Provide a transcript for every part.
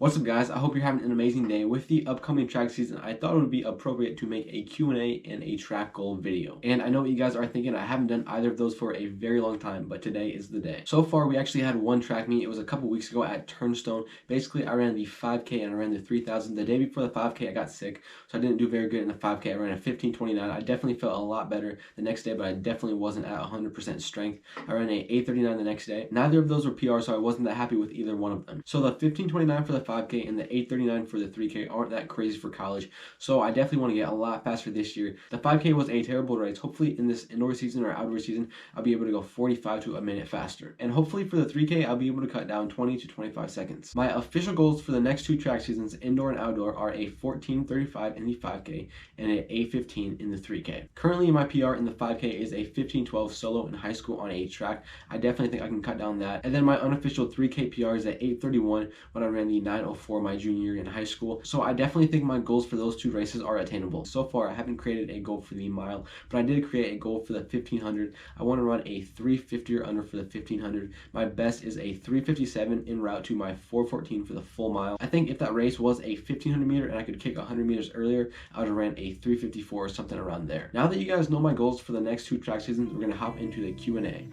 What's up, guys? I hope you're having an amazing day. With the upcoming track season, I thought it would be appropriate to make a Q&A and a track goal video. And I know what you guys are thinking. I haven't done either of those for a very long time, but today is the day. So far, we actually had one track meet. It was a couple weeks ago at Turnstone. Basically, I ran the 5K and I ran the 3,000. The day before the 5K, I got sick, so I didn't do very good in the 5K. I ran a 15:29. I definitely felt a lot better the next day, but I definitely wasn't at 100% strength. I ran a 8:39 the next day. Neither of those were PR, so I wasn't that happy with either one of them. So the 15:29 for the 5K and the 8:39 for the 3K aren't that crazy for college, so I definitely want to get a lot faster this year. The 5K was a terrible race. Hopefully in this indoor season or outdoor season, I'll be able to go 45 to a minute faster. And hopefully for the 3K, I'll be able to cut down 20 to 25 seconds. My official goals for the next two track seasons, indoor and outdoor, are a 14:35 in the 5K and an 8:15 in the 3K. Currently, my PR in the 5K is a 15:12 solo in high school on a track. I definitely think I can cut down that. And then my unofficial 3K PR is at 8:31 when I ran the 9:04 my junior year in high school. So I definitely think my goals for those two races are attainable. So far, I haven't created a goal for the mile, but I did create a goal for the 1500. I want to run a 350 or under for the 1500. My best is a 357 en route to my 414 for the full mile. I think if that race was a 1500 meter and I could kick 100 meters earlier, I would have ran a 354 or something around there. Now that you guys know my goals for the next two track seasons, we're going to hop into the Q&A.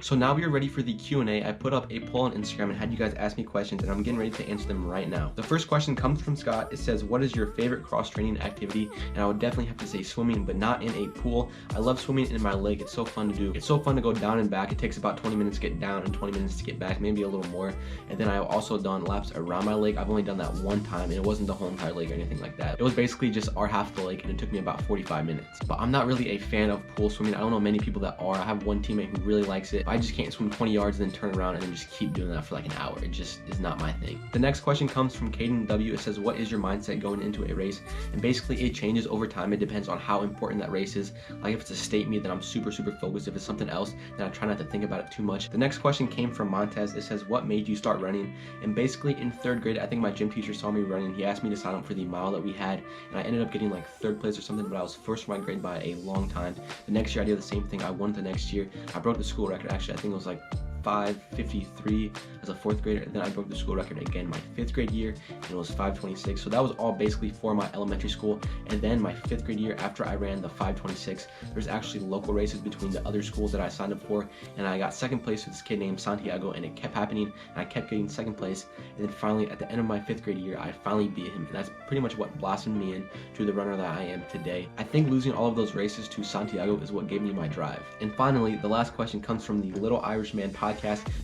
So now we are ready for the Q&A. I put up a poll on Instagram and had you guys ask me questions, and I'm getting ready to answer them right now. The first question comes from Scott. It says, what is your favorite cross-training activity? And I would definitely have to say swimming, but not in a pool. I love swimming in my lake. It's so fun to do. It's so fun to go down and back. It takes about 20 minutes to get down and 20 minutes to get back, maybe a little more. And then I've also done laps around my lake. I've only done that one time, and it wasn't the whole entire lake or anything like that. It was basically just our half of the lake, and it took me about 45 minutes. But I'm not really a fan of pool swimming. I don't know many people that are. I have one teammate who really likes it. I just can't swim 20 yards and then turn around and then just keep doing that for like an hour. It just is not my thing. The next question comes from Caden W. It says, what is your mindset going into a race? And basically it changes over time. It depends on how important that race is. Like if it's a state meet, then I'm super focused. If it's something else, then I try not to think about it too much. The next question came from Montez. It says, what made you start running? And basically in third grade, I think my gym teacher saw me running. He asked me to sign up for the mile that we had, and I ended up getting like third place or something, but I was first for my grade by a long time. The next year I did the same thing. I won the next year. I broke the school record. Actually, I think it was like 5:53 as a fourth grader, and then I broke the school record again my fifth grade year, and it was 5:26. So that was all basically for my elementary school. And then my fifth grade year, after I ran the 5:26, there's actually local races between the other schools that I signed up for, and I got second place with this kid named Santiago, and it kept happening, and I kept getting second place. And then finally at the end of my fifth grade year, I finally beat him, and that's pretty much what blossomed me into the runner that I am today. I think losing all of those races to Santiago is what gave me my drive. And finally, the last question comes from the Little Irishman podcast.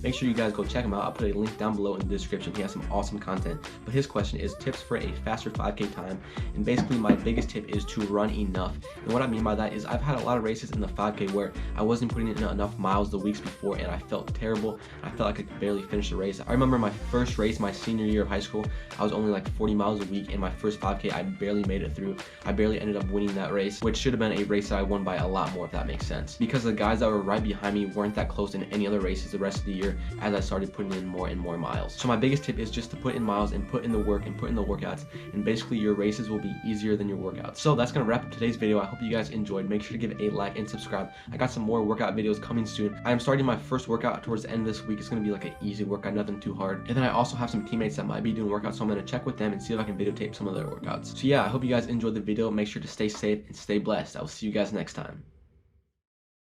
Make sure you guys go check him out. I'll put a link down below in the description. He has some awesome content. But his question is tips for a faster 5K time. And basically my biggest tip is to run enough. And what I mean by that is I've had a lot of races in the 5K where I wasn't putting in enough miles the weeks before, and I felt terrible. I felt like I could barely finish the race. I remember my first race, my senior year of high school, I was only like 40 miles a week. In my first 5K, I barely made it through. I barely ended up winning that race, which should have been a race that I won by a lot more, if that makes sense. Because the guys that were right behind me weren't that close in any other races the rest of the year as I started putting in more and more miles. So my biggest tip is just to put in miles and put in the work and put in the workouts, and basically your races will be easier than your workouts. So that's gonna wrap up today's video. I hope you guys enjoyed. Make sure to give a like and subscribe. I got some more workout videos coming soon. I am starting my first workout towards the end of this week. It's gonna be like an easy workout, nothing too hard. And then I also have some teammates that might be doing workouts, so I'm gonna check with them and see if I can videotape some of their workouts. So yeah, I hope you guys enjoyed the video. Make sure to stay safe and stay blessed. I will see you guys next time.